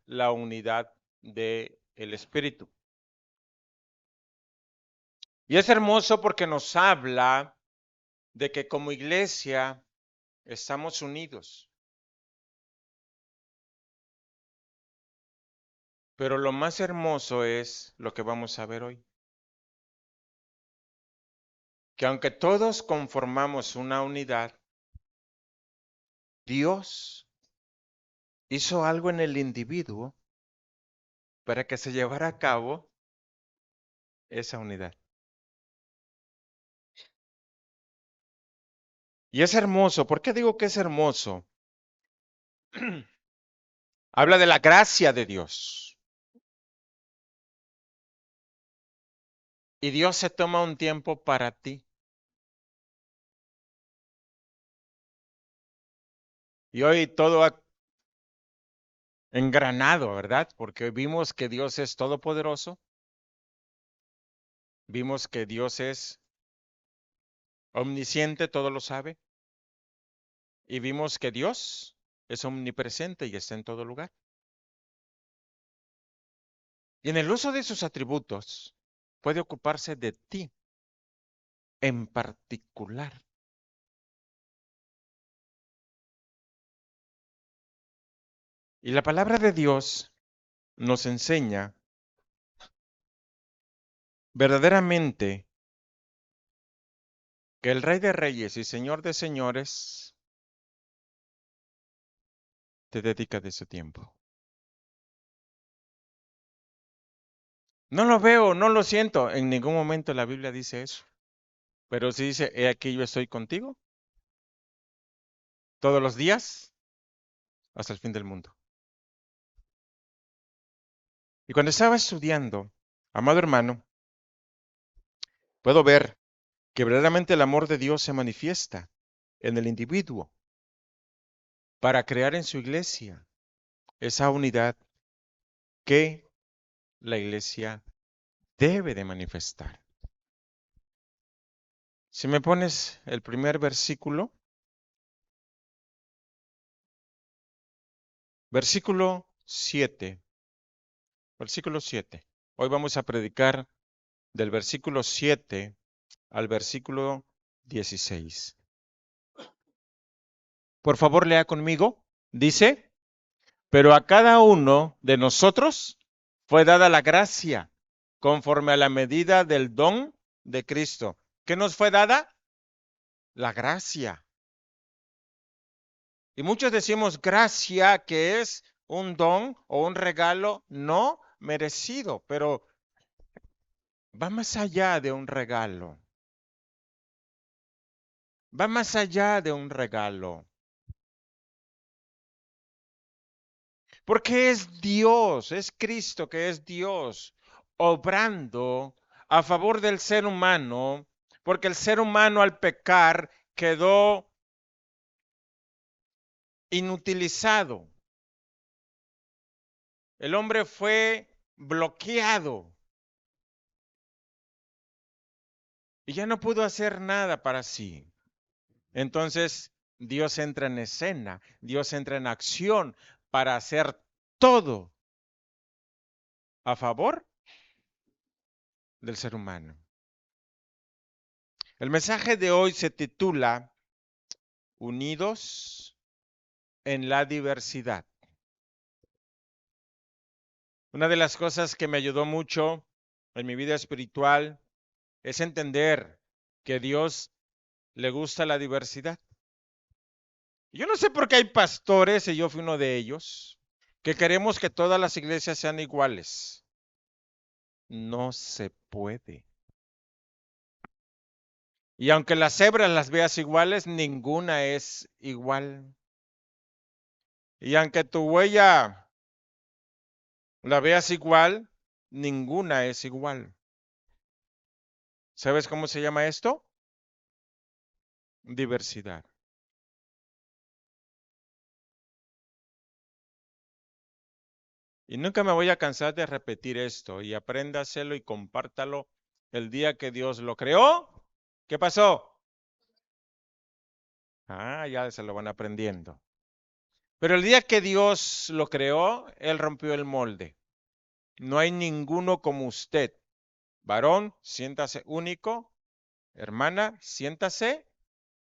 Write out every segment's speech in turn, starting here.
la unidad del Espíritu. Y es hermoso porque nos habla de que como iglesia estamos unidos. Pero lo más hermoso es lo que vamos a ver hoy. Que aunque todos conformamos una unidad, Dios hizo algo en el individuo para que se llevara a cabo esa unidad. Y es hermoso. ¿Por qué digo que es hermoso? Habla de la gracia de Dios. Y Dios se toma un tiempo para ti. Y hoy todo ha engranado, ¿verdad? Porque vimos que Dios es todopoderoso. Vimos que Dios es omnisciente, todo lo sabe. Y vimos que Dios es omnipresente y está en todo lugar. Y en el uso de sus atributos puede ocuparse de ti en particular. Y la palabra de Dios nos enseña verdaderamente que el Rey de Reyes y Señor de Señores te dedica de su tiempo. No lo veo, no lo siento. En ningún momento la Biblia dice eso. Pero sí dice, he aquí yo estoy contigo todos los días hasta el fin del mundo. Y cuando estaba estudiando, amado hermano, puedo ver que verdaderamente el amor de Dios se manifiesta en el individuo para crear en su iglesia esa unidad que la iglesia debe de manifestar. Si me pones el primer versículo, versículo 7, versículo 7. Hoy vamos a predicar del versículo 7 al versículo 16. Por favor, lea conmigo. Dice, pero a cada uno de nosotros fue dada la gracia conforme a la medida del don de Cristo. ¿Qué nos fue dada? La gracia. Y muchos decimos gracia, que es un don o un regalo no merecido, pero va más allá de un regalo. Va más allá de un regalo. Porque es Dios, es Cristo que es Dios, obrando a favor del ser humano, porque el ser humano al pecar quedó inutilizado. El hombre fue bloqueado y ya no pudo hacer nada para sí. Entonces Dios entra en escena, Dios entra en acción para hacer todo a favor del ser humano. El mensaje de hoy se titula Unidos en la diversidad. Una de las cosas que me ayudó mucho en mi vida espiritual es entender que a Dios le gusta la diversidad. Yo no sé por qué hay pastores, y yo fui uno de ellos, que queremos que todas las iglesias sean iguales. No se puede. Y aunque las cebras las veas iguales, ninguna es igual. Y aunque tu huella la veas igual, ninguna es igual. ¿Sabes cómo se llama esto? Diversidad. Y nunca me voy a cansar de repetir esto, y apréndaselo y compártalo. El día que Dios lo creó, ¿qué pasó? Ah, ya se lo van aprendiendo. Pero el día que Dios lo creó, Él rompió el molde. No hay ninguno como usted. Varón, siéntase único. Hermana, siéntase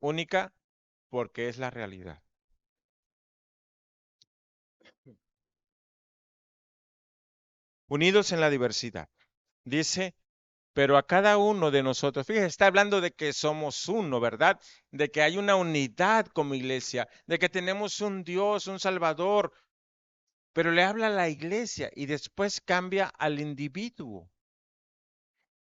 única porque es la realidad. Unidos en la diversidad. Dice, pero a cada uno de nosotros, fíjese, está hablando de que somos uno, ¿verdad? De que hay una unidad como iglesia, de que tenemos un Dios, un Salvador, pero le habla a la iglesia y después cambia al individuo.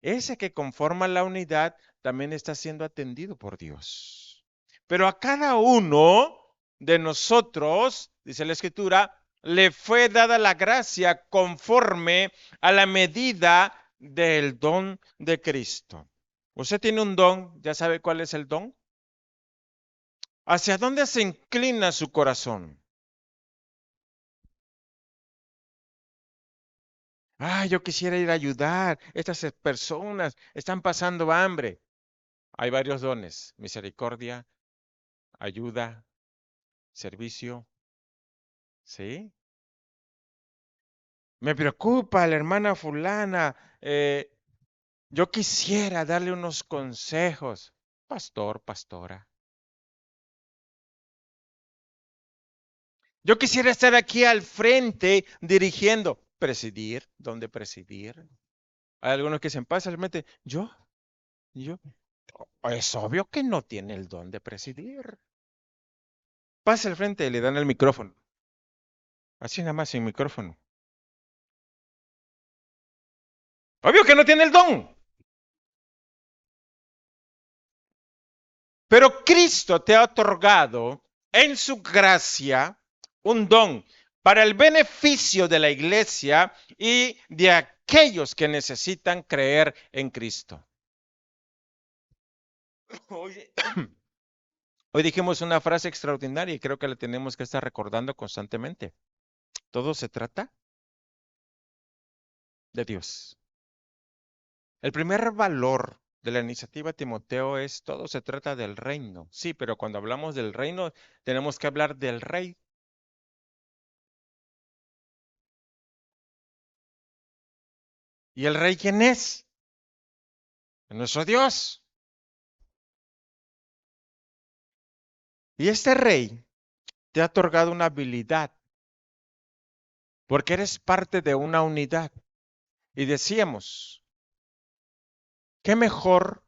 Ese que conforma la unidad también está siendo atendido por Dios. Pero a cada uno de nosotros, dice la Escritura, le fue dada la gracia conforme a la medida del don de Cristo. Usted tiene un don, ¿ya sabe cuál es el don? ¿Hacia dónde se inclina su corazón? Yo quisiera ir a ayudar. Estas personas están pasando hambre. Hay varios dones: misericordia, ayuda, servicio, ¿sí? Me preocupa la hermana fulana. Yo quisiera darle unos consejos. Pastor, pastora. Yo quisiera estar aquí al frente dirigiendo. Presidir, ¿dónde presidir? Hay algunos que se pasan realmente. Yo. Es obvio que no tiene el don de presidir. Pasa al frente y le dan el micrófono. Así nada más sin micrófono. Obvio que no tiene el don. Pero Cristo te ha otorgado en su gracia un don para el beneficio de la iglesia y de aquellos que necesitan creer en Cristo. Hoy, hoy dijimos una frase extraordinaria y creo que la tenemos que estar recordando constantemente. Todo se trata de Dios. El primer valor de la iniciativa Timoteo es todo se trata del reino. Sí, pero cuando hablamos del reino tenemos que hablar del rey. ¿Y el rey quién es? Nuestro Dios. Y este rey te ha otorgado una habilidad porque eres parte de una unidad. Y decíamos, ¿qué mejor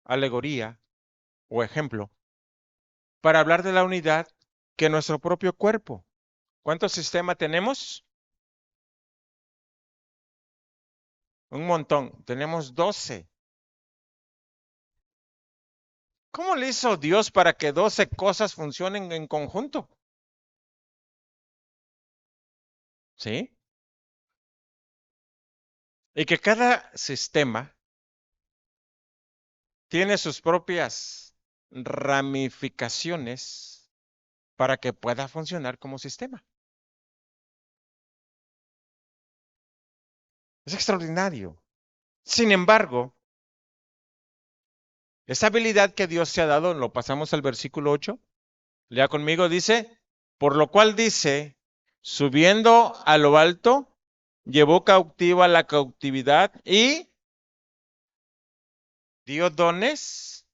alegoría o ejemplo para hablar de la unidad que nuestro propio cuerpo? ¿Cuántos sistemas tenemos? Un montón. Tenemos 12. ¿Cómo le hizo Dios para que 12 cosas funcionen en conjunto? ¿Sí? Y que cada sistema tiene sus propias ramificaciones para que pueda funcionar como sistema. Es extraordinario. Sin embargo, esa habilidad que Dios te ha dado, lo pasamos al versículo 8. Lea conmigo, dice, por lo cual dice, subiendo a lo alto, llevó cautiva la cautividad y dio dones.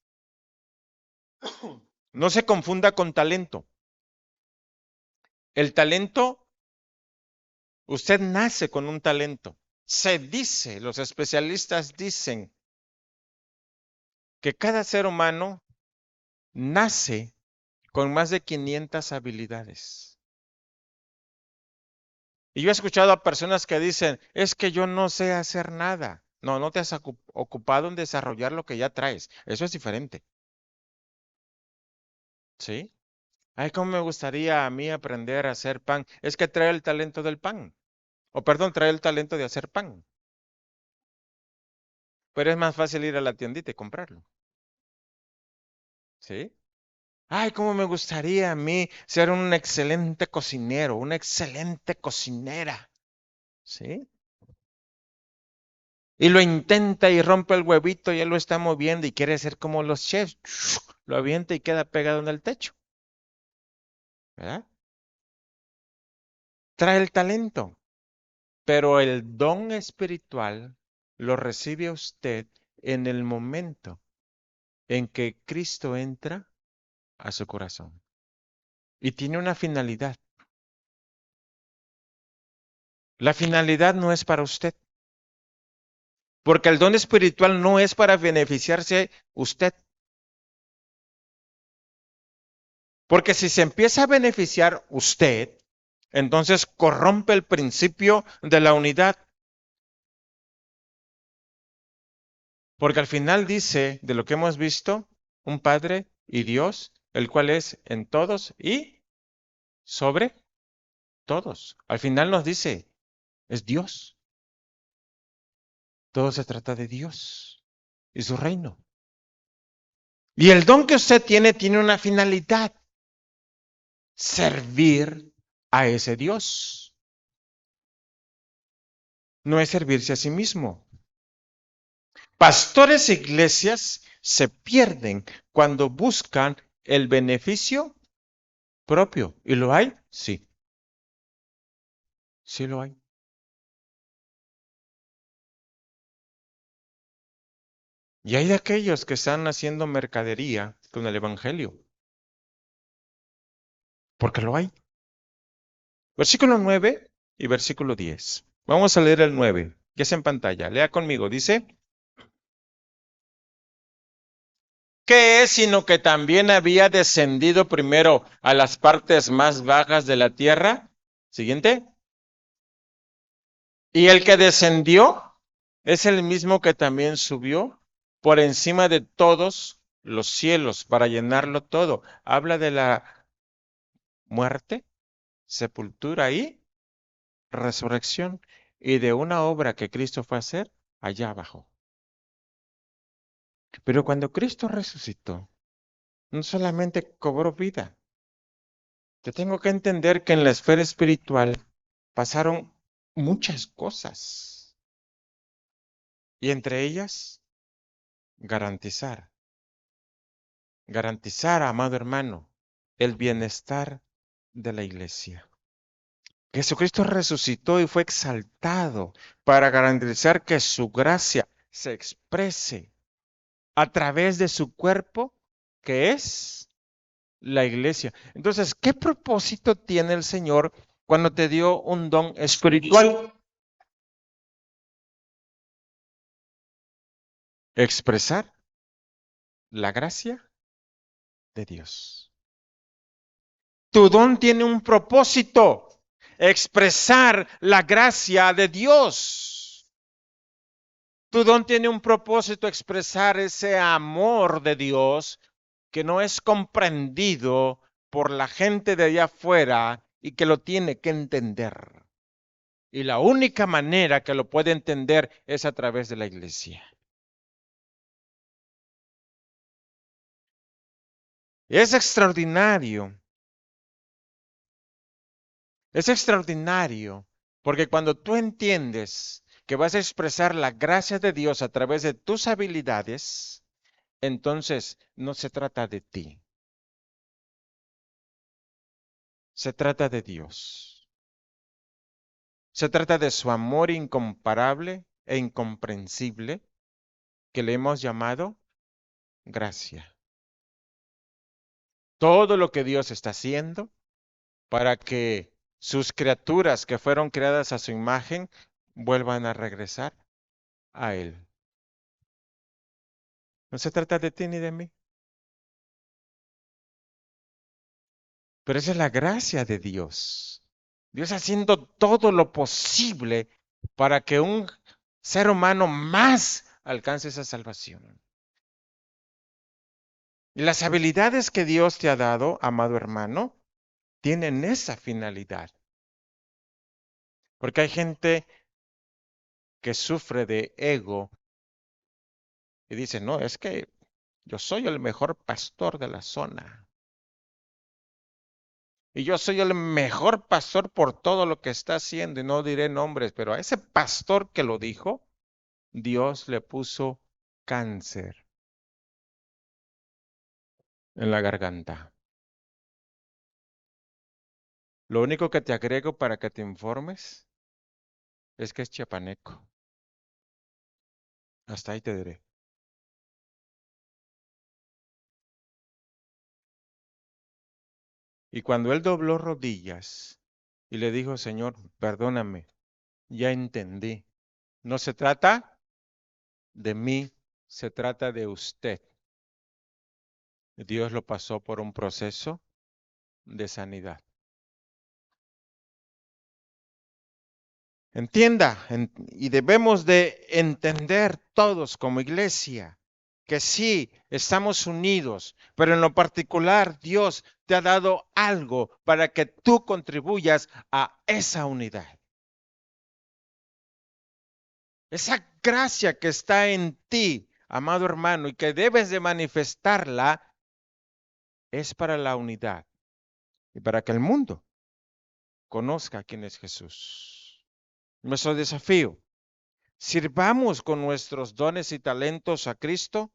No se confunda con talento. El talento, usted nace con un talento. Se dice, los especialistas dicen que cada ser humano nace con más de 500 habilidades. Y yo he escuchado a personas que dicen, es que yo no sé hacer nada. No, no te has ocupado en desarrollar lo que ya traes. Eso es diferente. ¿Sí? Ay, cómo me gustaría a mí aprender a hacer pan. Es que trae el talento del pan. O perdón, trae el talento de hacer pan. Pero es más fácil ir a la tiendita y comprarlo. ¿Sí? Ay, cómo me gustaría a mí ser un excelente cocinero, una excelente cocinera. ¿Sí? Y lo intenta y rompe el huevito y él lo está moviendo y quiere ser como los chefs. Lo avienta y queda pegado en el techo. ¿verdad? Trae el talento, pero el don espiritual lo recibe usted en el momento en que Cristo entra a su corazón. Y tiene una finalidad. La finalidad no es para usted, porque el don espiritual no es para beneficiarse usted. Porque si se empieza a beneficiar usted, entonces corrompe el principio de la unidad. Porque al final dice, de lo que hemos visto, un Padre y Dios, el cual es en todos y sobre todos. Al final nos dice, es Dios. Todo se trata de Dios y su reino. Y el don que usted tiene una finalidad, servir a ese Dios. No es servirse a sí mismo. Pastores e iglesias se pierden cuando buscan el beneficio propio. ¿Y lo hay? Sí, sí lo hay. Y hay de aquellos que están haciendo mercadería con el Evangelio, porque lo hay. Versículo 9 y versículo 10. Vamos a leer el 9, que es en pantalla. Lea conmigo. Dice, ¿qué es sino que también había descendido primero a las partes más bajas de la tierra? Siguiente. Y el que descendió es el mismo que también subió por encima de todos los cielos para llenarlo todo. Habla de la muerte, sepultura y resurrección y de una obra que Cristo fue a hacer allá abajo. Pero cuando Cristo resucitó, no solamente cobró vida. Yo tengo que entender que en la esfera espiritual pasaron muchas cosas y entre ellas garantizar, amado hermano, el bienestar de la iglesia. Jesucristo resucitó y fue exaltado para garantizar que su gracia se exprese a través de su cuerpo, que es la iglesia. Entonces, ¿qué propósito tiene el Señor cuando te dio un don espiritual? Expresar la gracia de Dios. Tu don tiene un propósito, expresar la gracia de Dios. Tu don tiene un propósito, expresar ese amor de Dios que no es comprendido por la gente de allá afuera y que lo tiene que entender. Y la única manera que lo puede entender es a través de la iglesia. Es extraordinario, porque cuando tú entiendes que vas a expresar la gracia de Dios a través de tus habilidades, entonces no se trata de ti, se trata de Dios. Se trata de su amor incomparable e incomprensible que le hemos llamado gracia. Todo lo que Dios está haciendo para que sus criaturas que fueron creadas a su imagen vuelvan a regresar a Él. No se trata de ti ni de mí, pero esa es la gracia de Dios. Dios haciendo todo lo posible para que un ser humano más alcance esa salvación. Y las habilidades que Dios te ha dado, amado hermano, tienen esa finalidad. Porque hay gente que sufre de ego y dice, no, es que yo soy el mejor pastor de la zona. Y yo soy el mejor pastor por todo lo que está haciendo. Y no diré nombres, pero a ese pastor que lo dijo, Dios le puso cáncer en la garganta. Lo único que te agrego para que te informes es que es chiapaneco. Hasta ahí te diré. Y cuando él dobló rodillas y le dijo, Señor, perdóname, ya entendí. No se trata de mí, se trata de usted. Dios lo pasó por un proceso de sanidad. Entienda, y debemos de entender todos como iglesia que sí, estamos unidos, pero en lo particular Dios te ha dado algo para que tú contribuyas a esa unidad. Esa gracia que está en ti, amado hermano, y que debes de manifestarla, es para la unidad y para que el mundo conozca quién es Jesús. Nuestro desafío: sirvamos con nuestros dones y talentos a Cristo,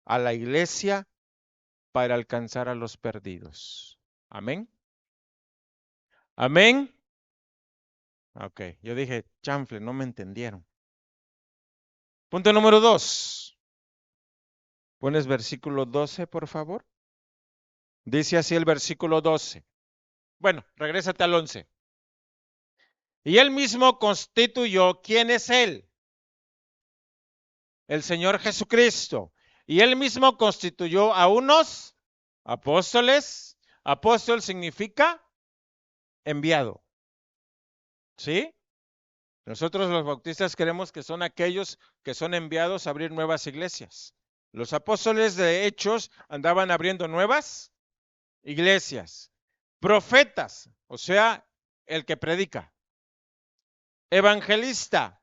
a la iglesia, para alcanzar a los perdidos. Amén. Amén. Ok, yo dije, chanfle, no me entendieron. Punto número 2. ¿Pones versículo 12, por favor? Dice así el versículo 12. Bueno, regrésate al 11. Y él mismo constituyó quién es él, el Señor Jesucristo. Y él mismo constituyó a unos apóstoles. Apóstol significa enviado. ¿Sí? Nosotros los bautistas creemos que son aquellos que son enviados a abrir nuevas iglesias. Los apóstoles de Hechos andaban abriendo nuevas iglesias. Profetas, o sea, el que predica. Evangelista,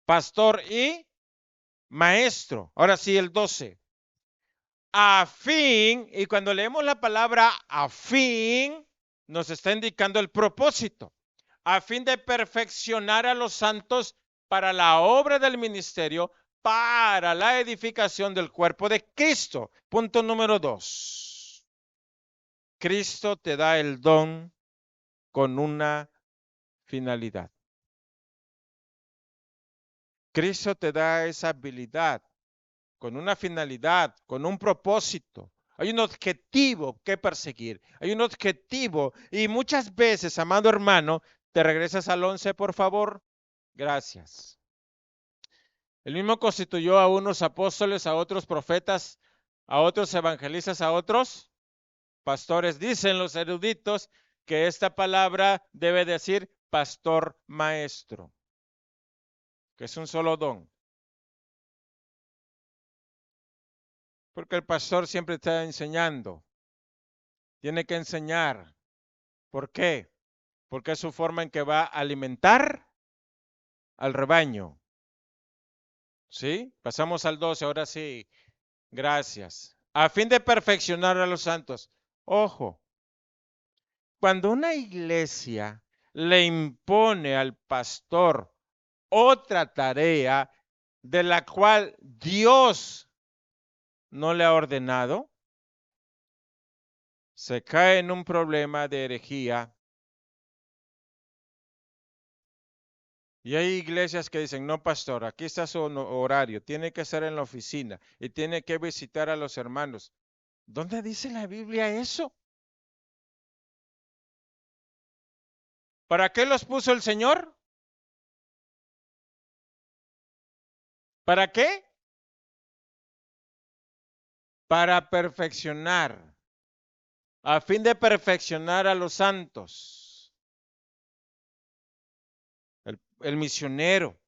pastor y maestro. Ahora sí, el 12. A fin, y cuando leemos la palabra a fin, nos está indicando el propósito. A fin de perfeccionar a los santos para la obra del ministerio, para la edificación del cuerpo de Cristo. Punto número 2. Cristo te da el don con una finalidad. Cristo te da esa habilidad con una finalidad, con un propósito. Hay un objetivo que perseguir. Hay un objetivo. Y muchas veces, amado hermano, te regresas al 11, por favor. Gracias. El mismo constituyó a unos apóstoles, a otros profetas, a otros evangelistas, a otros pastores. Dicen los eruditos que esta palabra debe decir pastor maestro, que es un solo don. Porque el pastor siempre está enseñando. Tiene que enseñar. ¿Por qué? Porque es su forma en que va a alimentar al rebaño. ¿Sí? Pasamos al 12, ahora sí. Gracias. A fin de perfeccionar a los santos. Ojo, cuando una iglesia le impone al pastor otra tarea de la cual Dios no le ha ordenado, se cae en un problema de herejía. Y hay iglesias que dicen, no, pastor, aquí está su horario, tiene que estar en la oficina y tiene que visitar a los hermanos. ¿Dónde dice la Biblia eso? ¿Para qué los puso el Señor? ¿Para qué? Para perfeccionar, a fin de perfeccionar a los santos. El misionero,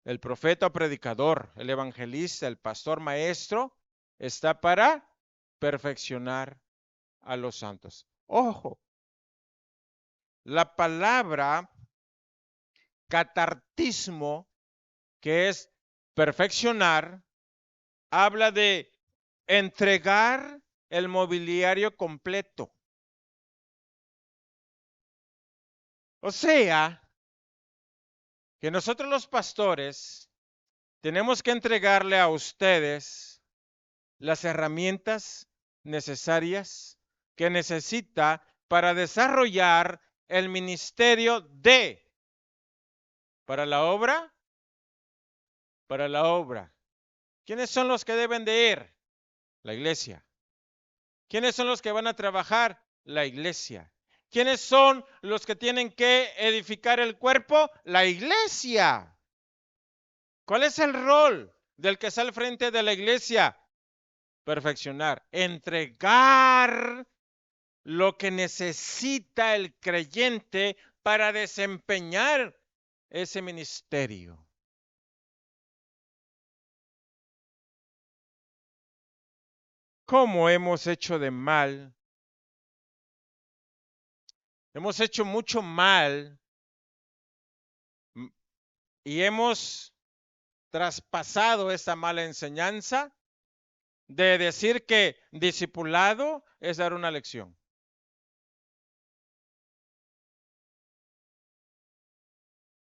el profeta o predicador, el evangelista, el pastor maestro, está para perfeccionar a los santos. Ojo, la palabra catartismo, que es perfeccionar, habla de entregar el mobiliario completo. O sea, que nosotros los pastores tenemos que entregarle a ustedes las herramientas necesarias que necesita para desarrollar el ministerio para la obra, para la obra. ¿Quiénes son los que deben de ir? La iglesia. ¿Quiénes son los que van a trabajar? La iglesia. ¿Quiénes son los que tienen que edificar el cuerpo? La iglesia. ¿Cuál es el rol del que está al frente de la iglesia? Perfeccionar, entregar lo que necesita el creyente para desempeñar ese ministerio. ¿Cómo hemos hecho de mal? Hemos hecho mucho mal y hemos traspasado esa mala enseñanza de decir que discipulado es dar una lección.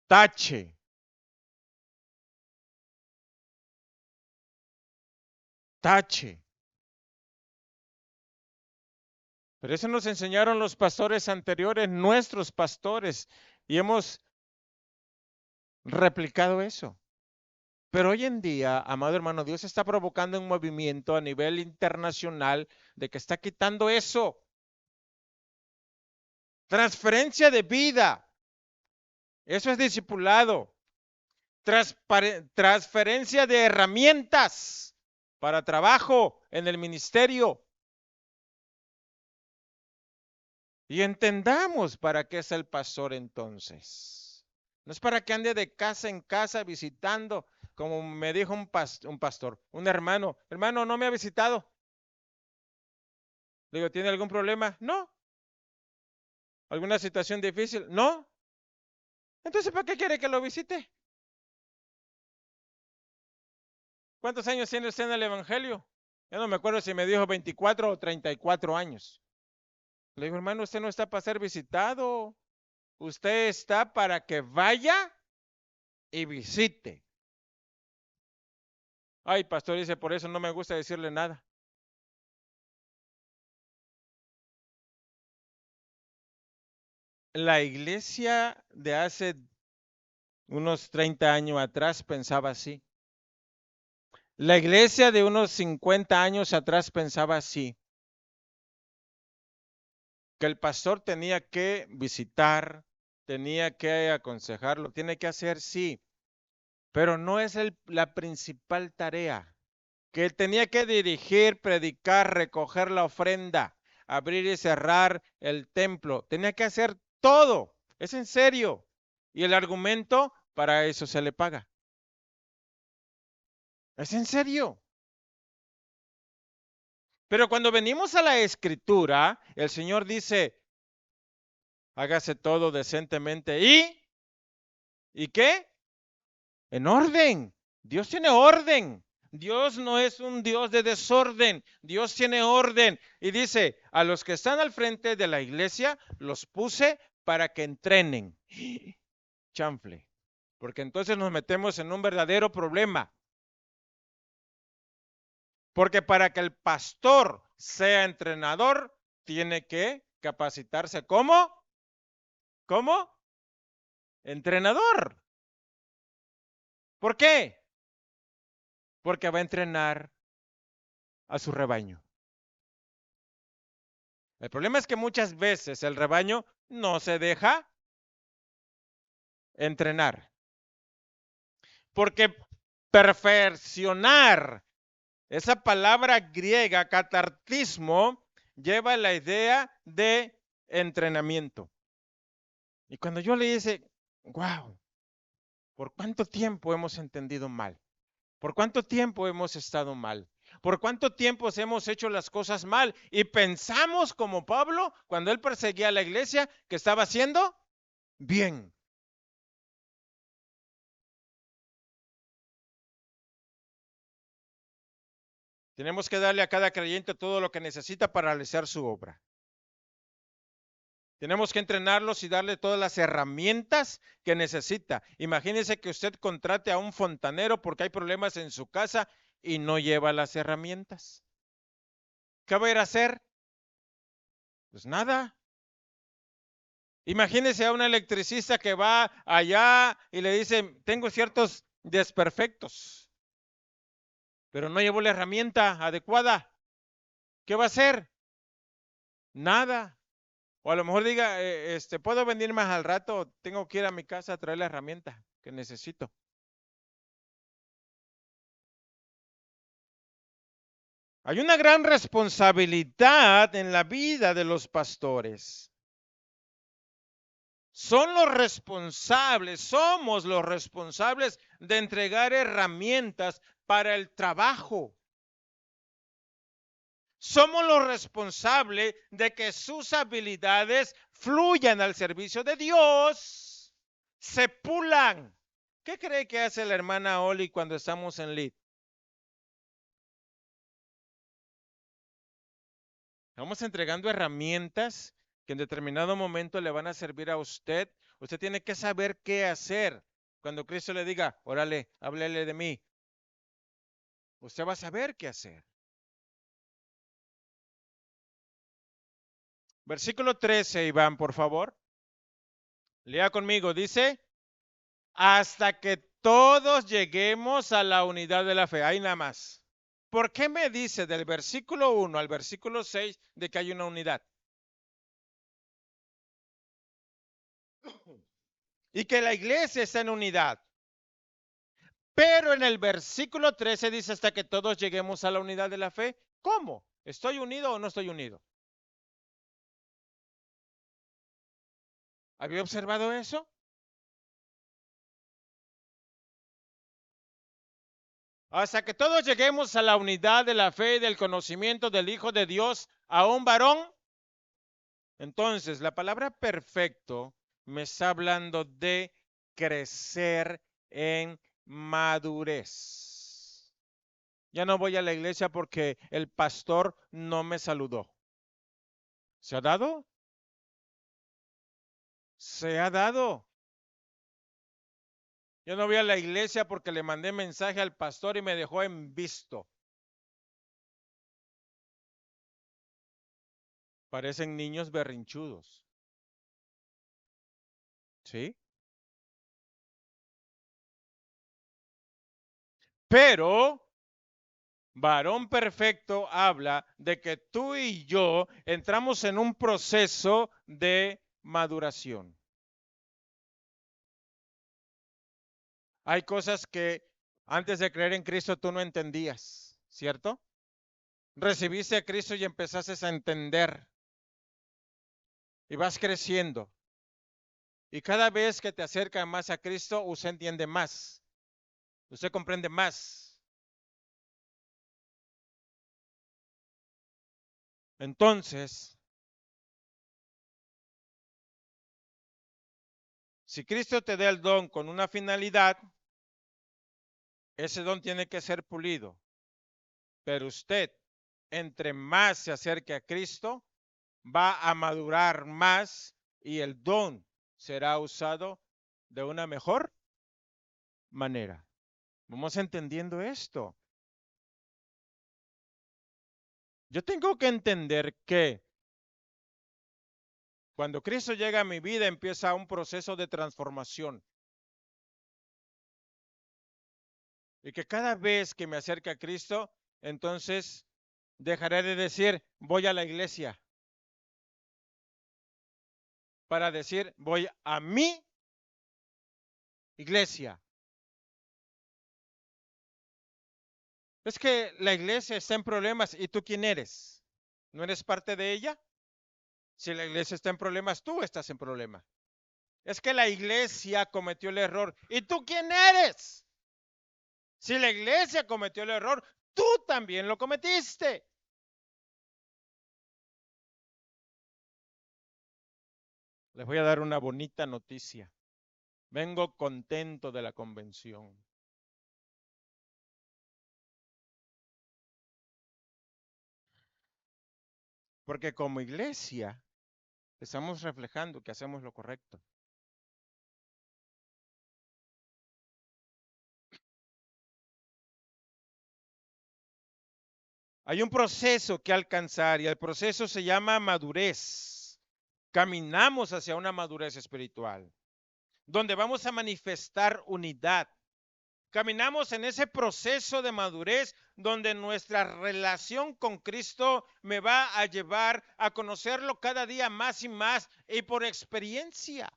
Tache. Tache. Pero eso nos enseñaron los pastores anteriores, nuestros pastores, y hemos replicado eso. Pero hoy en día, amado hermano, Dios está provocando un movimiento a nivel internacional de que está quitando eso. Transferencia de vida. Eso es discipulado. Transferencia de herramientas para trabajo en el ministerio. Y entendamos para qué es el pastor entonces. No es para que ande de casa en casa visitando, como me dijo un pastor, un hermano. Hermano, no me ha visitado. Le digo, ¿tiene algún problema? No. ¿Alguna situación difícil? No. Entonces, ¿para qué quiere que lo visite? ¿Cuántos años tiene usted en el Evangelio? Yo no me acuerdo si me dijo 24 o 34 años. Le digo, hermano, usted no está para ser visitado. Usted está para que vaya y visite. Ay, pastor, dice, por eso no me gusta decirle nada. La iglesia de hace unos 30 años atrás pensaba así. La iglesia de unos 50 años atrás pensaba así. Que el pastor tenía que visitar, tenía que aconsejarlo, tiene que hacer, sí, pero no es la principal tarea. Que él tenía que dirigir, predicar, recoger la ofrenda, abrir y cerrar el templo. Tenía que hacer todo. Es en serio. Y el argumento, para eso se le paga. Es en serio. Pero cuando venimos a la escritura, el Señor dice, hágase todo decentemente ¿y qué? En orden. Dios tiene orden. Dios no es un Dios de desorden. Dios tiene orden. Y dice, a los que están al frente de la iglesia, los puse para que entrenen. Chanfle. Porque entonces nos metemos en un verdadero problema. Porque para que el pastor sea entrenador, tiene que capacitarse como entrenador. ¿Por qué? Porque va a entrenar a su rebaño. El problema es que muchas veces el rebaño no se deja entrenar. Porque perfeccionar, esa palabra griega, catartismo, lleva la idea de entrenamiento. Y cuando yo le dice, wow, ¿por cuánto tiempo hemos entendido mal? ¿Por cuánto tiempo hemos estado mal? ¿Por cuánto tiempo hemos hecho las cosas mal? Y pensamos como Pablo, cuando él perseguía a la iglesia, que estaba haciendo bien. Tenemos que darle a cada creyente todo lo que necesita para realizar su obra. Tenemos que entrenarlos y darle todas las herramientas que necesita. Imagínese que usted contrate a un fontanero porque hay problemas en su casa y no lleva las herramientas. ¿Qué va a ir a hacer? Pues nada. Imagínese a un electricista que va allá y le dice, tengo ciertos desperfectos, pero no llevo la herramienta adecuada. ¿Qué va a hacer? Nada. O a lo mejor diga, puedo venir más al rato, tengo que ir a mi casa a traer la herramienta que necesito. Hay una gran responsabilidad en la vida de los pastores. Son los responsables, somos los responsables de entregar herramientas para el trabajo. Somos los responsables de que sus habilidades fluyan al servicio de Dios, se pulan. ¿Qué cree que hace la hermana Oli cuando estamos en lead? Vamos entregando herramientas que en determinado momento le van a servir a usted. Usted tiene que saber qué hacer. Cuando Cristo le diga, órale, háblele de mí, usted va a saber qué hacer. Versículo 13, Iván, por favor. Lea conmigo, dice, hasta que todos lleguemos a la unidad de la fe. Ahí nada más. ¿Por qué me dice del versículo 1 al versículo 6 de que hay una unidad? Y que la iglesia está en unidad. Pero en el versículo 13 dice hasta que todos lleguemos a la unidad de la fe. ¿Cómo? ¿Estoy unido o no estoy unido? ¿Había observado eso? Hasta que todos lleguemos a la unidad de la fe y del conocimiento del Hijo de Dios, a un varón. Entonces, la palabra perfecto me está hablando de crecer en madurez. Ya no voy a la iglesia porque el pastor no me saludó. ¿Se ha dado? Se ha dado. Yo no voy a la iglesia porque le mandé mensaje al pastor y me dejó en visto. Parecen niños berrinchudos. ¿Sí? Pero varón perfecto habla de que tú y yo entramos en un proceso de maduración. Hay cosas que antes de creer en Cristo tú no entendías, ¿cierto? Recibiste a Cristo y empezaste a entender y vas creciendo. Y cada vez que te acercas más a Cristo, usted entiende más, usted comprende más. Entonces, si Cristo te da el don con una finalidad, ese don tiene que ser pulido. Pero usted, entre más se acerque a Cristo, va a madurar más y el don será usado de una mejor manera. Vamos entendiendo esto. Yo tengo que entender que cuando Cristo llega a mi vida empieza un proceso de transformación. Y que cada vez que me acerque a Cristo, entonces dejaré de decir voy a la iglesia para decir voy a mi iglesia. Es que la iglesia está en problemas y tú quién eres? ¿No eres parte de ella? Si la iglesia está en problemas, tú estás en problema. Es que la iglesia cometió el error. ¿Y tú quién eres? Si la iglesia cometió el error, tú también lo cometiste. Les voy a dar una bonita noticia. Vengo contento de la convención. Porque como iglesia estamos reflejando que hacemos lo correcto. Hay un proceso que alcanzar y el proceso se llama madurez. caminamos hacia una madurez espiritual, donde vamos a manifestar unidad. Caminamos en ese proceso de madurez donde nuestra relación con Cristo me va a llevar a conocerlo cada día más y más y por experiencia.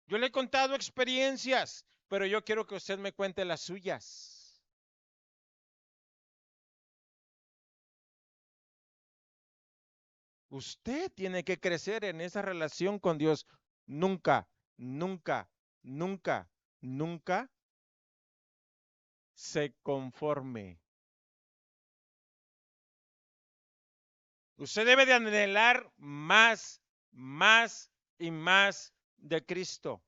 Yo le he contado experiencias, pero yo quiero que usted me cuente las suyas. Usted tiene que crecer en esa relación con Dios. Nunca, nunca, nunca, nunca se conforme. Usted debe de anhelar más, más y más de Cristo.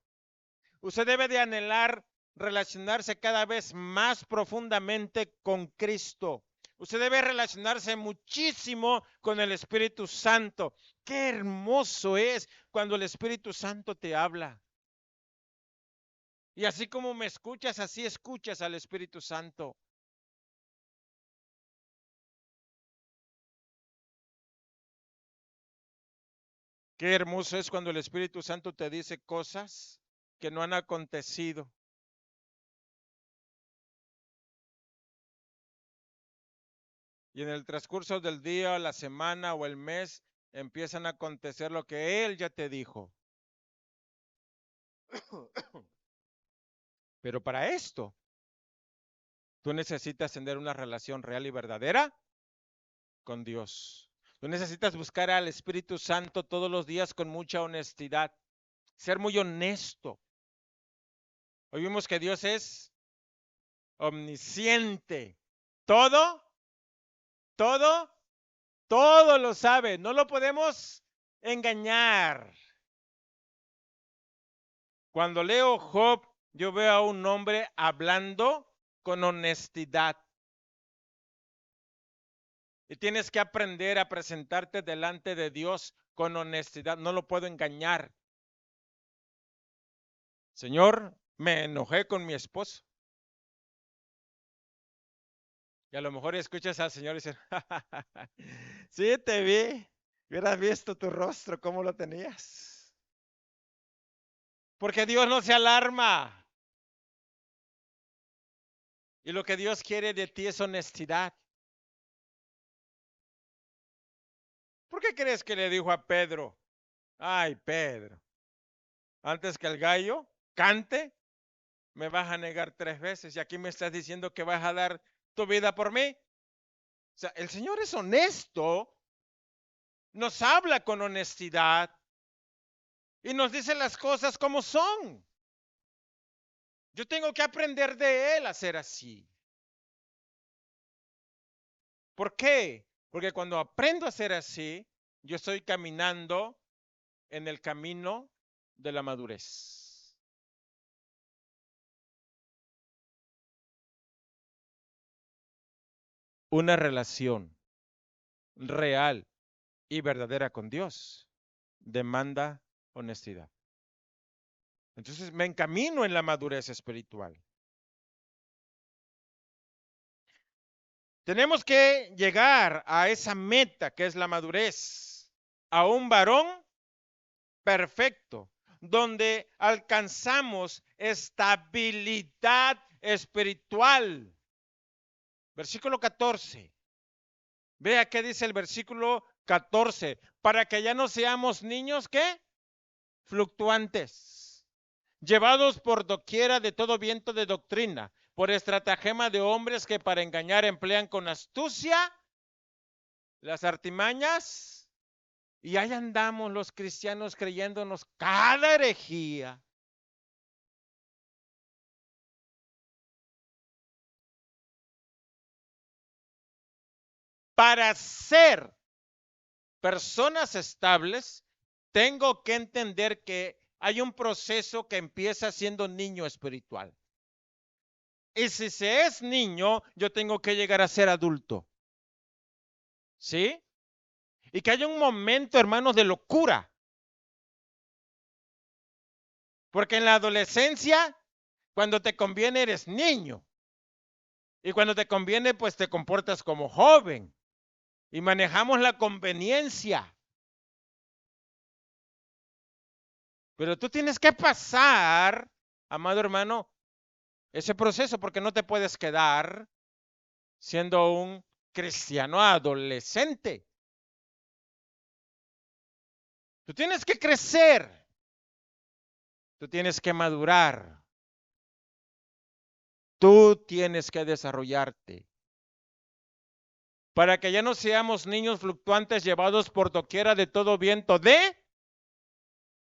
Usted debe de anhelar relacionarse cada vez más profundamente con Cristo. Usted debe relacionarse muchísimo con el Espíritu Santo. Qué hermoso es cuando el Espíritu Santo te habla. Y así como me escuchas, así escuchas al Espíritu Santo. Qué hermoso es cuando el Espíritu Santo te dice cosas que no han acontecido. Y en el transcurso del día, la semana o el mes empiezan a acontecer lo que Él ya te dijo. Pero para esto, tú necesitas tener una relación real y verdadera con Dios. Tú necesitas buscar al Espíritu Santo todos los días con mucha honestidad. Ser muy honesto. Hoy vimos que Dios es omnisciente. Todo, todo, todo lo sabe. No lo podemos engañar. Cuando leo Job, yo veo a un hombre hablando con honestidad. Y tienes que aprender a presentarte delante de Dios con honestidad. No lo puedo engañar. Señor, me enojé con mi esposo. Y a lo mejor escuchas al Señor y dices, sí, te vi. Hubieras visto tu rostro, cómo lo tenías. Porque Dios no se alarma. Y lo que Dios quiere de ti es honestidad. ¿Por qué crees que le dijo a Pedro? Ay, Pedro, antes que el gallo cante, me vas a negar 3 veces. Y aquí me estás diciendo que vas a dar tu vida por mí. O sea, el Señor es honesto, nos habla con honestidad y nos dice las cosas como son. Yo tengo que aprender de Él a ser así. ¿Por qué? Porque cuando aprendo a ser así, yo estoy caminando en el camino de la madurez. Una relación real y verdadera con Dios demanda honestidad. Entonces me encamino en la madurez espiritual. Tenemos que llegar a esa meta que es la madurez, a un varón perfecto, donde alcanzamos estabilidad espiritual. Versículo 14. Vea qué dice el versículo 14. Para que ya no seamos niños, ¿qué? Fluctuantes, llevados por doquiera de todo viento de doctrina, por estratagema de hombres que para engañar emplean con astucia las artimañas, y ahí andamos los cristianos creyéndonos cada herejía. Para ser personas estables, tengo que entender que hay un proceso que empieza siendo niño espiritual. Y si se es niño, yo tengo que llegar a ser adulto. ¿Sí? Y que haya un momento, hermanos, de locura. Porque en la adolescencia, cuando te conviene, eres niño. Y cuando te conviene, pues te comportas como joven. y manejamos la conveniencia. Pero tú tienes que pasar, amado hermano, ese proceso porque no te puedes quedar siendo un cristiano adolescente. Tú tienes que crecer. Tú tienes que madurar. Tú tienes que desarrollarte. Para que ya no seamos niños fluctuantes llevados por doquiera de todo viento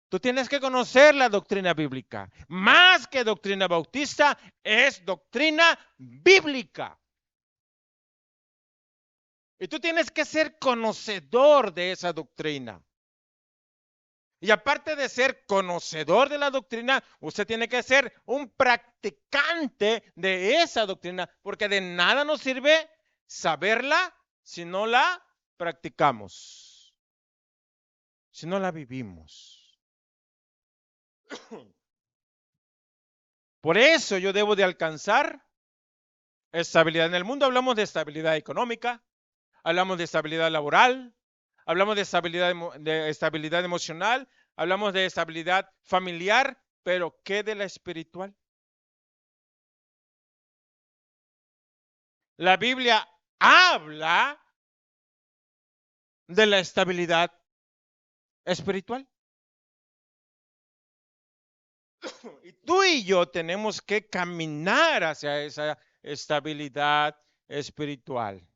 tú tienes que conocer la doctrina bíblica. Más que doctrina bautista, es doctrina bíblica. Y tú tienes que ser conocedor de esa doctrina. Y aparte de ser conocedor de la doctrina, usted tiene que ser un practicante de esa doctrina, porque de nada nos sirve saberla si no la practicamos, si no la vivimos. Por eso yo debo de alcanzar estabilidad. En el mundo hablamos de estabilidad económica, hablamos de estabilidad laboral, hablamos de estabilidad emocional, hablamos de estabilidad familiar, pero ¿qué de la espiritual? La Biblia habla de la estabilidad espiritual. Y tú y yo tenemos que caminar hacia esa estabilidad espiritual.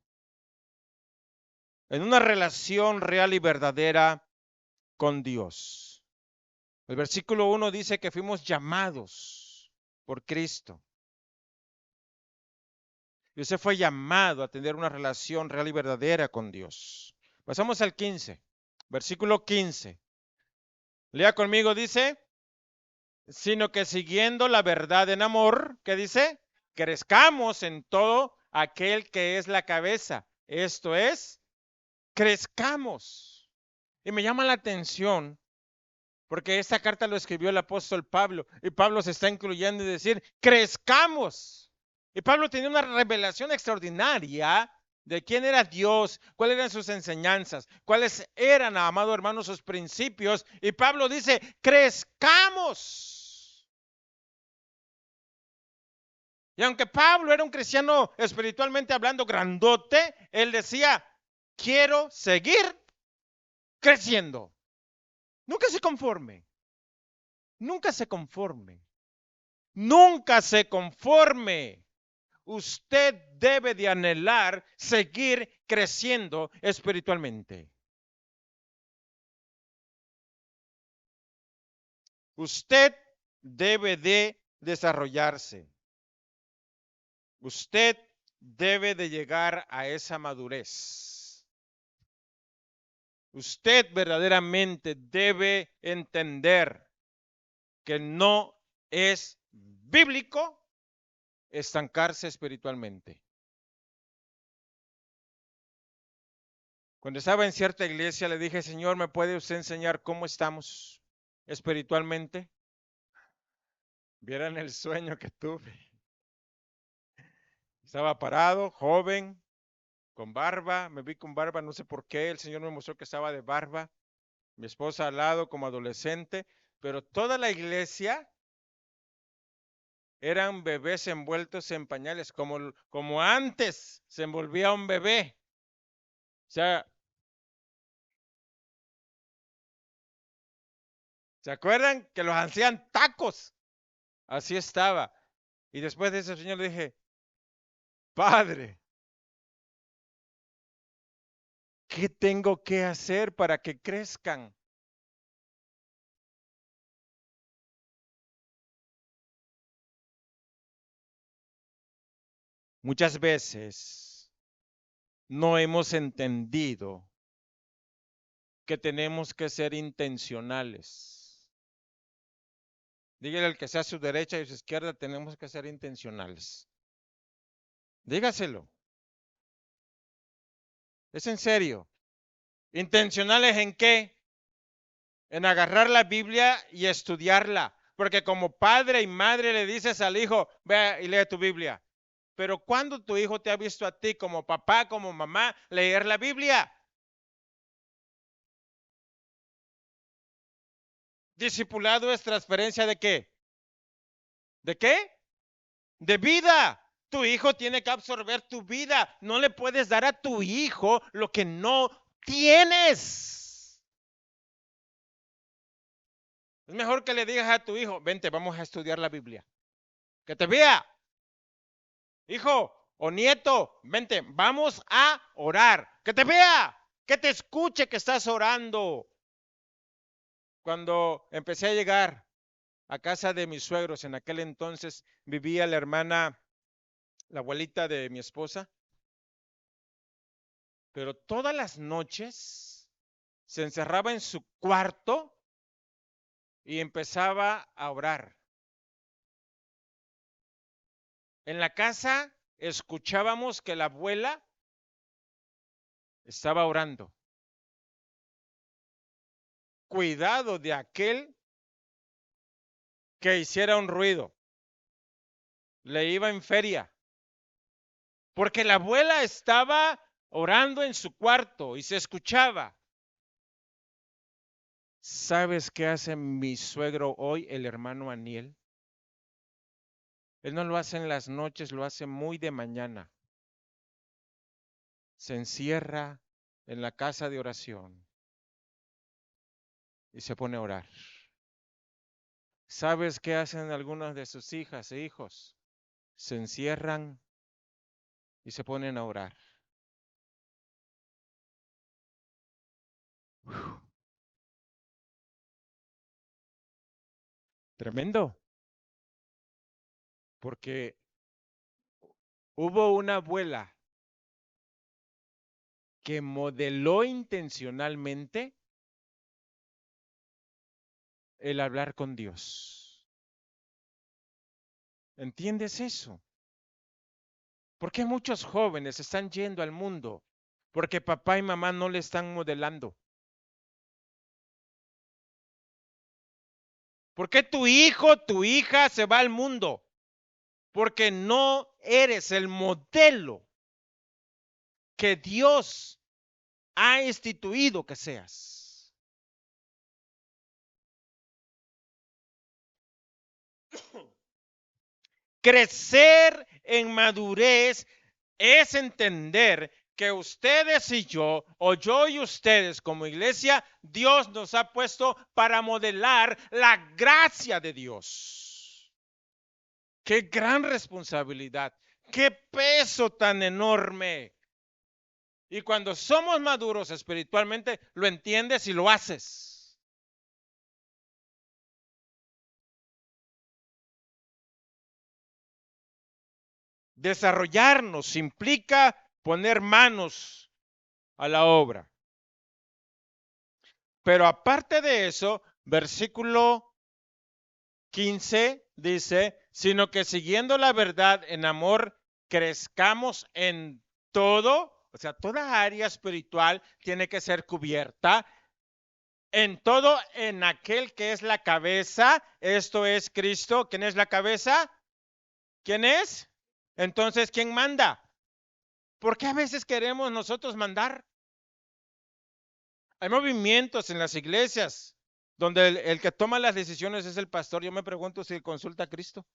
En una relación real y verdadera con Dios. El versículo 1 dice que fuimos llamados por Cristo. Y usted fue llamado a tener una relación real y verdadera con Dios. Pasamos al 15, versículo 15. Lea conmigo, dice, sino que siguiendo la verdad en amor, ¿qué dice? Crezcamos en todo aquel que es la cabeza. Esto es, crezcamos. Y me llama la atención porque esta carta lo escribió el apóstol Pablo y Pablo se está incluyendo y decir, crezcamos. Y Pablo tenía una revelación extraordinaria de quién era Dios, cuáles eran sus enseñanzas, cuáles eran, amado hermano, sus principios. Y Pablo dice, crezcamos. Y aunque Pablo era un cristiano espiritualmente hablando grandote, él decía, quiero seguir creciendo. Nunca se conforme. Nunca se conforme. Nunca se conforme. Usted debe de anhelar seguir creciendo espiritualmente. Usted debe de desarrollarse. Usted debe de llegar a esa madurez. Usted verdaderamente debe entender que no es bíblico estancarse espiritualmente. Cuando estaba en cierta iglesia le dije, Señor, ¿me puede usted enseñar cómo estamos espiritualmente? Vieran el sueño que tuve. Estaba parado, joven, con barba, me vi con barba, no sé por qué, el Señor me mostró que estaba de barba, mi esposa al lado como adolescente, pero toda la iglesia eran bebés envueltos en pañales, como antes se envolvía un bebé. O sea, ¿se acuerdan que los hacían tacos? Así estaba. Y después de eso, Señor, le dije, Padre, ¿qué tengo que hacer para que crezcan? Muchas veces no hemos entendido que tenemos que ser intencionales. Dígale al que sea a su derecha y a su izquierda, tenemos que ser intencionales. Dígaselo. Es en serio. ¿Intencionales en qué? En agarrar la Biblia y estudiarla. Porque como padre y madre le dices al hijo, ve y lee tu Biblia. Pero ¿cuándo tu hijo te ha visto a ti como papá, como mamá, leer la Biblia? Discipulado es transferencia ¿de qué? ¿De qué? De vida. Tu hijo tiene que absorber tu vida. No le puedes dar a tu hijo lo que no tienes. Es mejor que le digas a tu hijo, vente, vamos a estudiar la Biblia. Que te vea. Hijo o nieto, vente, vamos a orar. Que te vea. Que te escuche que estás orando. Cuando empecé a llegar a casa de mis suegros, en aquel entonces vivía la hermana, la abuelita de mi esposa, pero todas las noches se encerraba en su cuarto y empezaba a orar. En la casa escuchábamos que la abuela estaba orando. Cuidado de aquel que hiciera un ruido. Le iba en feria. Porque la abuela estaba orando en su cuarto y se escuchaba. ¿Sabes qué hace mi suegro hoy, el hermano Aniel? Él no lo hace en las noches, lo hace muy de mañana. Se encierra en la casa de oración y se pone a orar. ¿Sabes qué hacen algunas de sus hijas e hijos? Se encierran y se ponen a orar. Tremendo, porque hubo una abuela que modeló intencionalmente el hablar con Dios. ¿Entiendes eso? ¿Por qué muchos jóvenes están yendo al mundo? Porque papá y mamá no le están modelando. ¿Por qué tu hijo, tu hija se va al mundo? Porque no eres el modelo que Dios ha instituido que seas. Crecer en madurez es entender que ustedes y yo, o yo y ustedes como iglesia, Dios nos ha puesto para modelar la gracia de Dios. Qué gran responsabilidad, qué peso tan enorme. Y cuando somos maduros espiritualmente, lo entiendes y lo haces. Desarrollarnos implica poner manos a la obra. Pero aparte de eso, versículo 15 dice, sino que siguiendo la verdad en amor, crezcamos en todo, o sea, toda área espiritual tiene que ser cubierta, en todo en aquel que es la cabeza, esto es Cristo. ¿Quién es la cabeza? ¿Quién es? Entonces, ¿quién manda? ¿Por qué a veces queremos nosotros mandar? Hay movimientos en las iglesias donde el que toma las decisiones es el pastor. Yo me pregunto si consulta a Cristo.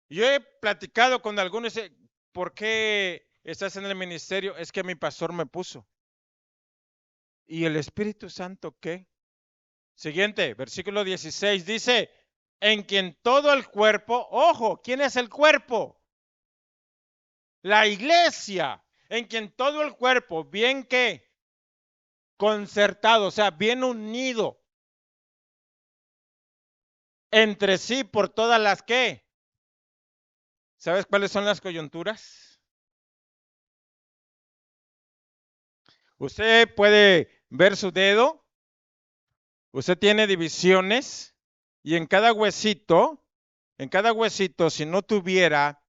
Yo he platicado con algunos, ¿por qué estás en el ministerio? Es que mi pastor me puso. ¿Y el Espíritu Santo qué? Siguiente, versículo 16 dice, en quien todo el cuerpo, ojo, ¿quién es el cuerpo? La iglesia, en quien todo el cuerpo, bien que concertado, o sea, bien unido entre sí por todas las que. ¿Sabes cuáles son las coyunturas? Usted puede ver su dedo, usted tiene divisiones y en cada huesito, si no tuviera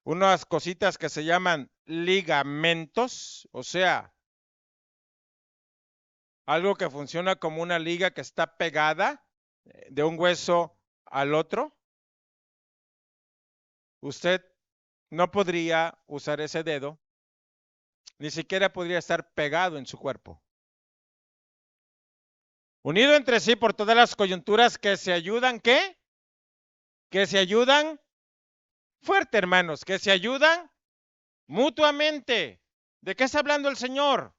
unas cositas que se llaman ligamentos, o sea, algo que funciona como una liga que está pegada de un hueso al otro, usted no podría usar ese dedo, ni siquiera podría estar pegado en su cuerpo. Unido entre sí por todas las coyunturas que se ayudan, ¿qué? Que se ayudan fuerte, hermanos, que se ayudan mutuamente. ¿De qué está hablando el Señor?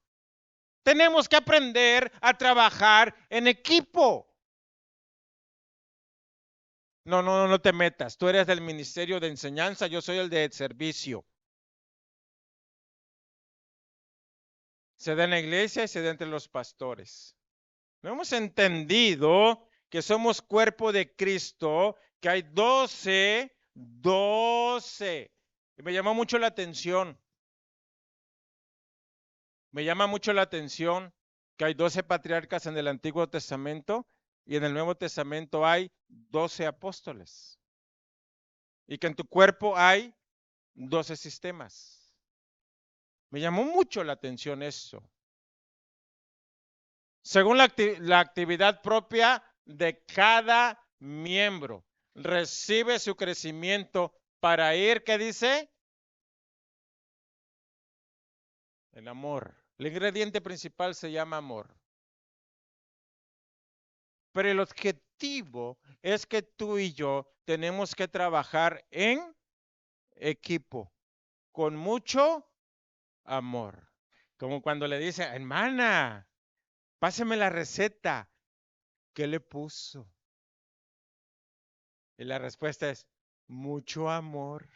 Tenemos que aprender a trabajar en equipo. No te metas. Tú eres del ministerio de enseñanza, yo soy el de servicio. Se da en la iglesia y se da entre los pastores. No hemos entendido que somos cuerpo de Cristo, que hay 12. Y me llama mucho la atención. Me llama mucho la atención que hay 12 patriarcas en el Antiguo Testamento y en el Nuevo Testamento hay 12 apóstoles. Y que en tu cuerpo hay 12 sistemas. Me llamó mucho la atención eso. Según la actividad propia de cada miembro, recibe su crecimiento para ir, ¿qué dice? El amor. El ingrediente principal se llama amor. Pero el objetivo es que tú y yo tenemos que trabajar en equipo, con mucho amor. Como cuando le dice, hermana, páseme la receta. ¿Qué le puso? Y la respuesta es, mucho amor.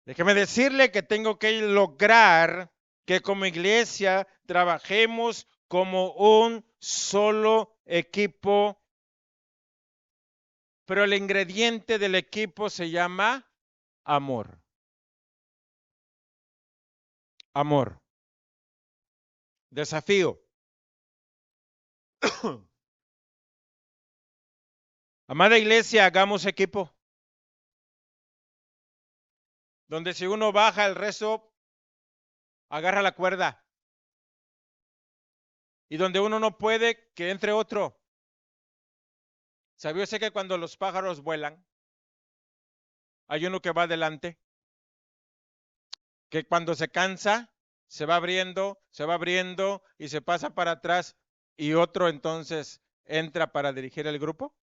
Déjeme decirle que tengo que lograr que como iglesia trabajemos como un solo equipo, pero el ingrediente del equipo se llama amor. Amor. Desafío. Amada iglesia, hagamos equipo. Donde si uno baja, el resto agarra la cuerda. Y donde uno no puede, que entre otro. ¿Sabía usted que cuando los pájaros vuelan, hay uno que va adelante? Que cuando se cansa, se va abriendo y se pasa para atrás y otro entonces entra para dirigir el grupo.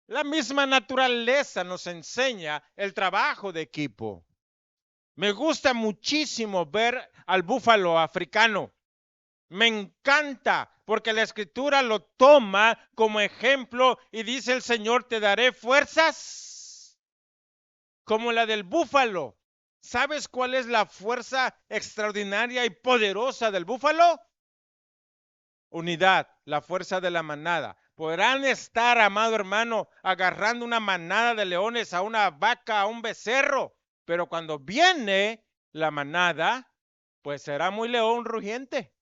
La misma naturaleza nos enseña el trabajo de equipo. Me gusta muchísimo ver al búfalo africano. Me encanta porque la escritura lo toma como ejemplo y dice el Señor, te daré fuerzas como la del búfalo. ¿Sabes cuál es la fuerza extraordinaria y poderosa del búfalo? Unidad, la fuerza de la manada. Podrán estar, amado hermano, agarrando una manada de leones a una vaca, a un becerro, pero cuando viene la manada, pues será muy león rugiente.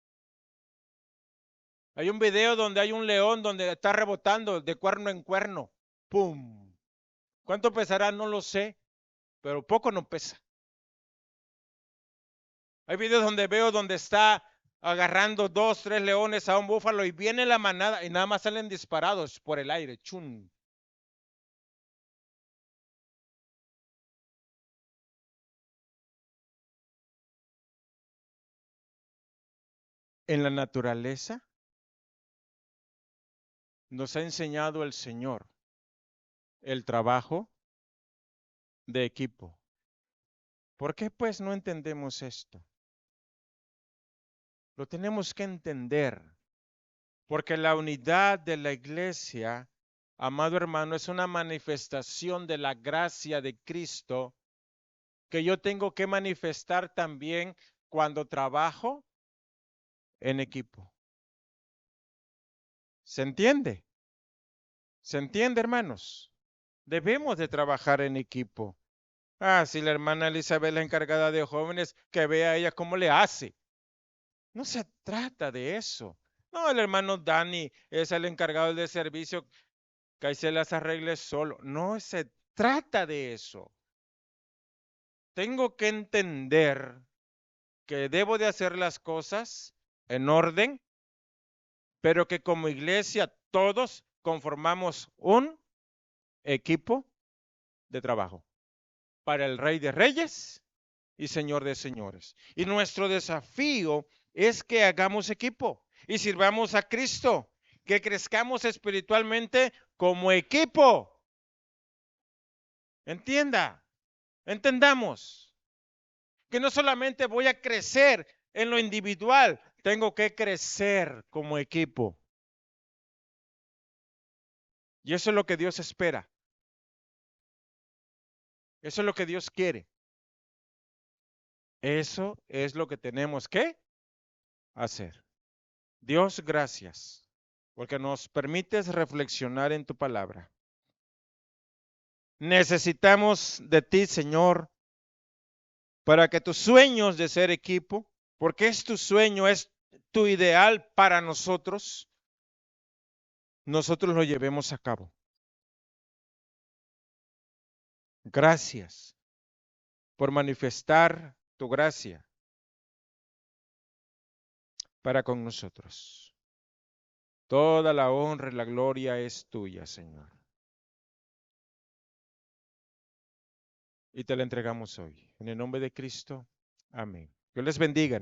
Hay un video donde hay un león donde está rebotando de cuerno en cuerno. ¡Pum! ¿Cuánto pesará? No lo sé, pero poco no pesa. Hay videos donde veo donde está agarrando 2, 3 leones a un búfalo y viene la manada y nada más salen disparados por el aire. ¡Chun! En la naturaleza nos ha enseñado el Señor el trabajo de equipo. ¿Por qué pues no entendemos esto? Lo tenemos que entender, porque la unidad de la iglesia, amado hermano, es una manifestación de la gracia de Cristo que yo tengo que manifestar también cuando trabajo en equipo. ¿Se entiende? ¿Se entiende, hermanos? Debemos de trabajar en equipo. Ah, si la hermana Elizabeth es la encargada de jóvenes, que vea ella cómo le hace. No se trata de eso. No, el hermano Dani es el encargado de servicio, que ahí se las arregle solo. No se trata de eso. Tengo que entender que debo de hacer las cosas en orden, pero que como iglesia todos conformamos un equipo de trabajo para el Rey de Reyes y Señor de Señores. Y nuestro desafío es que hagamos equipo y sirvamos a Cristo, que crezcamos espiritualmente como equipo. Entienda, entendamos que no solamente voy a crecer en lo individual, tengo que crecer como equipo. Y eso es lo que Dios espera. Eso es lo que Dios quiere. Eso es lo que tenemos que hacer. Dios, gracias, porque nos permites reflexionar en tu palabra. Necesitamos de ti, Señor, para que tus sueños de ser equipo, porque es tu sueño, es tu ideal para nosotros, nosotros lo llevemos a cabo. Gracias por manifestar tu gracia para con nosotros. Toda la honra y la gloria es tuya, Señor. Y te la entregamos hoy. En el nombre de Cristo. Amén. Dios les bendiga.